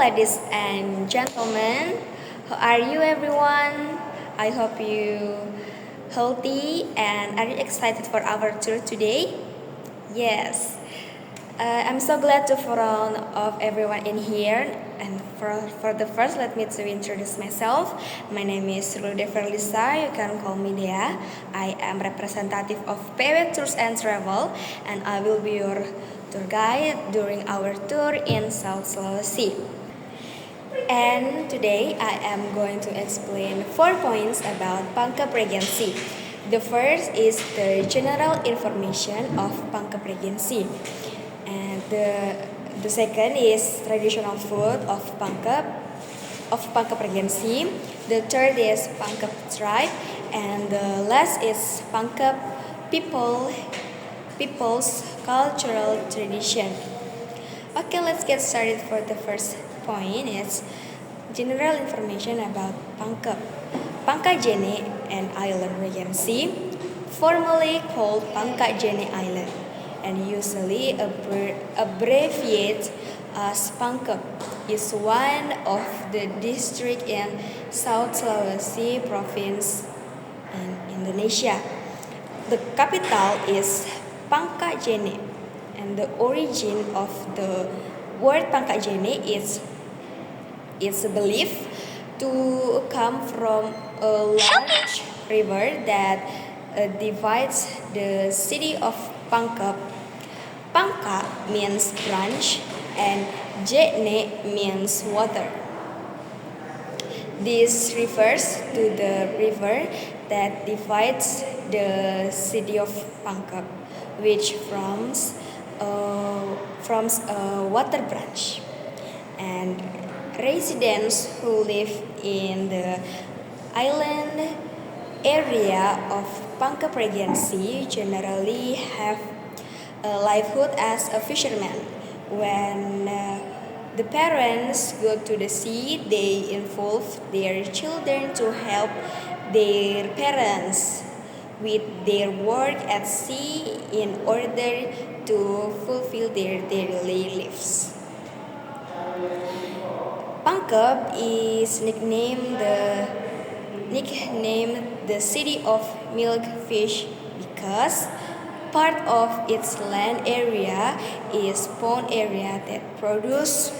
ladies and gentlemen. How are you, everyone? I hope you healthy and are you excited for our tour today? Yes. I'm so glad to front of everyone in here. And for the first, let me to introduce myself. My name is Rude Verlisa. You can call me Dea. I am representative of PW Tours and Travel, and I will be your tour guide during our tour in South Sulawesi. And today I am going to explain 4 points about Pangkep Regency. The first is the general information of Pangkep Regency. And the second is traditional food of Pangkep Regency. The third is Pangkep tribe, and the last is Pangkep people's cultural tradition. Okay, let's get started for the first point. It's general information about Pangkep. Pangkajene, an island regency, formerly called Pangkajene Island, and usually abbreviated as Pangkep, is one of the districts in South Sulawesi province in Indonesia. The capital is Pangkajene, and the origin of the word Pangkajene is believed to come from a large river that divides the city of Pangkep. Pangka means branch and Jene means water. This refers to the river that divides the city of Pangkep, which forms a water branch. And residents who live in the island area of Pangkep Regency generally have a livelihood as a fisherman. When the parents go to the sea, they involve their children to help their parents with their work at sea in order to fulfill their daily lives. Pangkep is nicknamed the city of milkfish because part of its land area is pond area that produce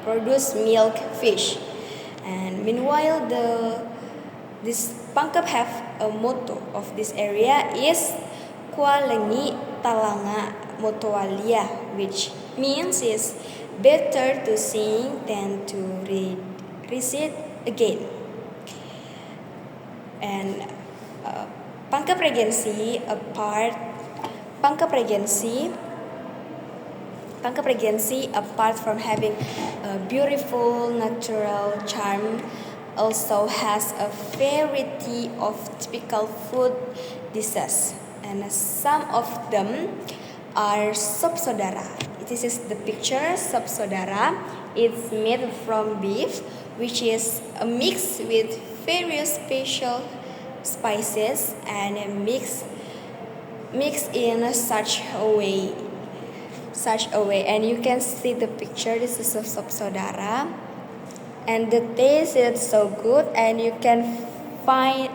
milkfish. And meanwhile, this Pangkep have a motto of this area is Kualengi Talanga Motowalia, which means is better to sing than to recite again. And Pangkep Regency apart from having a beautiful natural charm, also has a variety of typical food dishes, and some of them are sop saudara. This is the picture sop saudara. It's made from beef, which is a mix with various special spices and mixed in such a way. And you can see the picture. This is a sop saudara, and the taste is so good, and you can find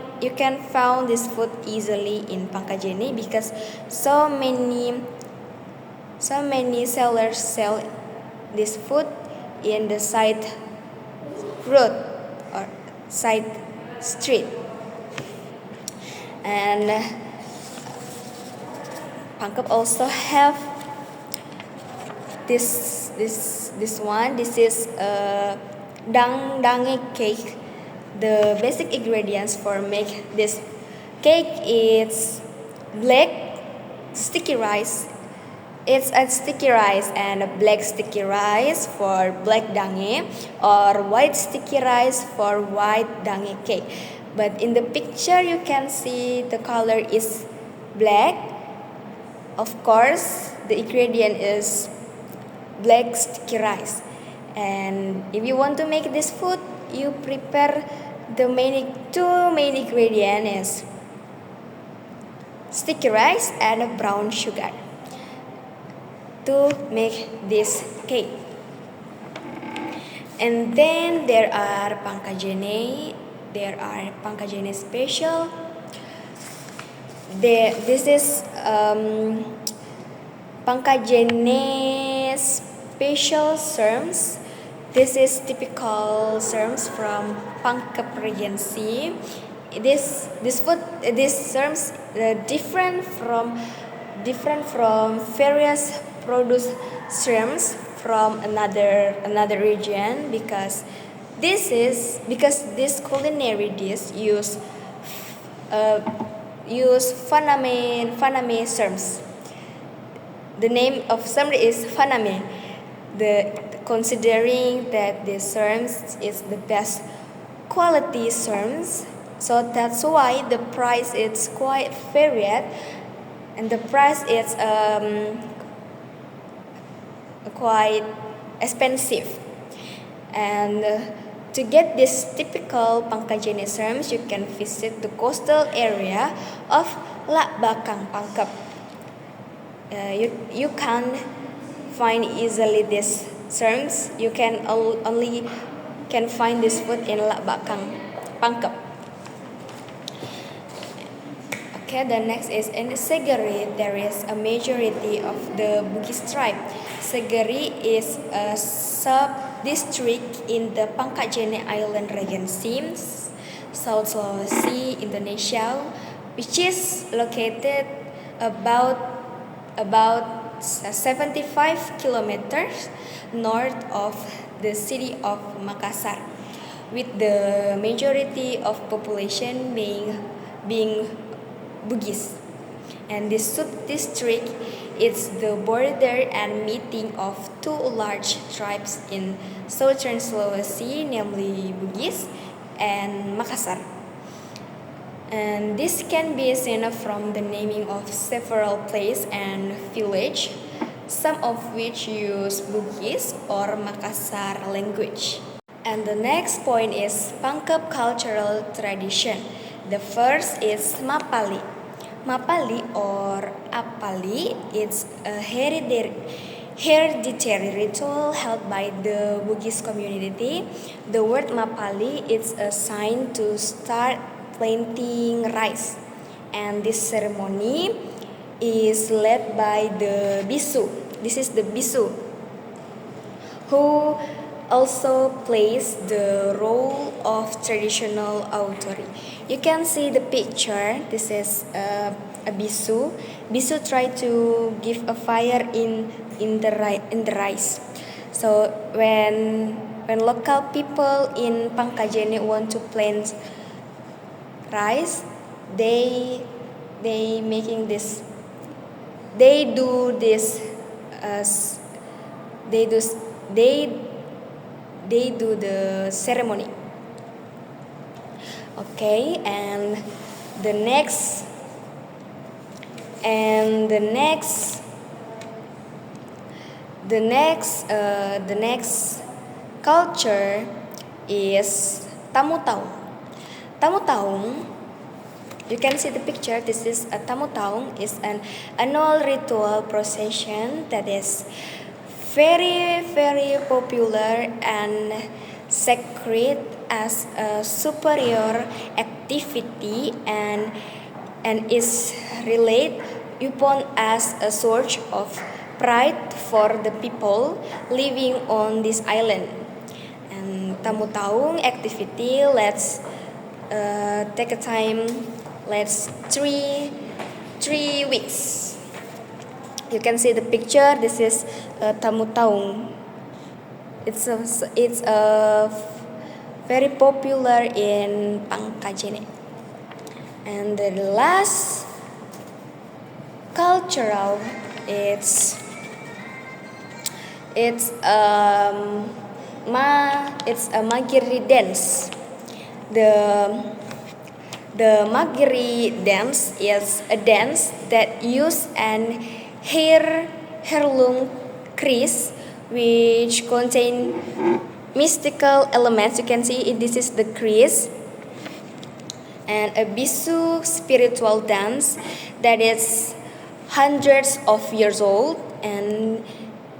this food easily in Pangkajene because so many sellers sell this food in the side road or side street. And Pangkep also have this one. This is a dange cake. The basic ingredients for make this cake is black sticky rice. It's a sticky rice and a black sticky rice for black dange, or white sticky rice for white dange cake. But in the picture you can see the color is black. Of course, the ingredient is black sticky rice. And if you want to make this food, you prepare two main ingredients is sticky rice and brown sugar to make this cake. And then there are Pangkajene. There are Pangkajene special. This is Pangkajene special serms. This is typical serms from Pangkep Regency. This food these serms different from various produce serms from another region because this culinary dish uh, use faname serms. The name of serm is faname. Considering that the serms is the best quality serms, so that's why the price is quite varied, and the price is quite expensive. And to get this typical Pangkajene serms, you can visit the coastal area of Lak Bakang, Pangkep. You can find easily these serms. You can only can find this food in Lak Bakang, Pangkep. Okay, the next is in Segeri. There is a majority of the Bugis tribe. Segeri is a sub-district in the Pangkajene Island Regency, South Sulawesi, Indonesia, which is located about 75 kilometers north of the city of Makassar, with the majority of population being Bugis. And this sub-district is the border and meeting of two large tribes in southern Sulawesi, namely Bugis and Makassar. And this can be seen from the naming of several places and village, some of which use Bugis or Makassar language. And the next point is Pangkep cultural tradition. The first is Mapali. Mapali or Apali is a hereditary ritual held by the Bugis community. The word Mapali is a sign to start planting rice, and this ceremony is led by the bisu. This is the bisu, who also plays the role of traditional authority. You can see the picture. This is a bisu. Bisu try to give a fire in the rice. So when local people in Pangkajene want to plant rice, they making this. They do this. They do they do the ceremony. Okay, and the next culture is Tamu Taung. Tamu Taung, you can see the picture. This is a Tamu Taung is an annual ritual procession that is very popular and sacred as a superior activity and is related upon as a source of pride for the people living on this island. And Tamu Taung activity, let's take a time. Let's 3 weeks. You can see the picture. This is Tamu Taung. It's a very popular in Pangkajene. And the last cultural, it's a Magiri dance. The Magiri dance is a dance that use an heirloom crease which contain mystical elements. You can see this is the crease, and a bisu spiritual dance that is hundreds of years old. And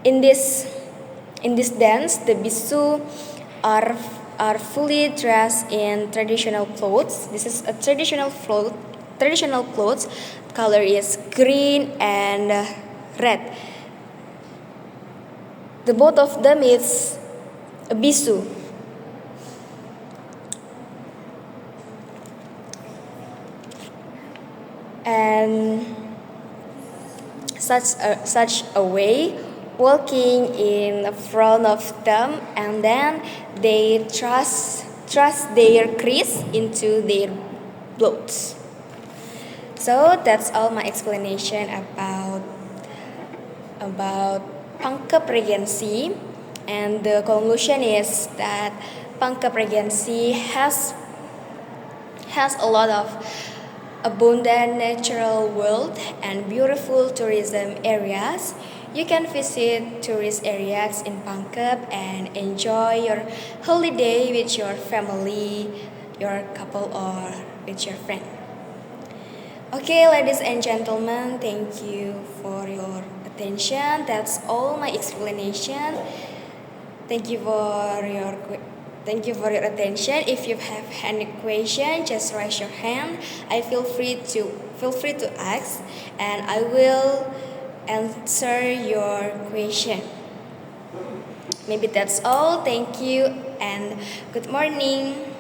in this dance, the bisu are are fully dressed in traditional clothes. This is a traditional clothes. Color is green and red. The both of them is a bisu. And such a way walking in front of them, and then they trust their crease into their clothes. So that's all my explanation about Pangkep Regency, and the conclusion is that Pangkep Regency has a lot of abundant natural world and beautiful tourism areas. You can visit tourist areas in Pangkep and enjoy your holiday with your family, your couple, or with your friend. Okay, ladies and gentlemen, thank you for your attention. That's all my explanation. Thank you for your Thank you for your attention. If you have any question, just raise your hand. I feel free to ask, and I will answer your question. Maybe that's all. Thank you and good morning.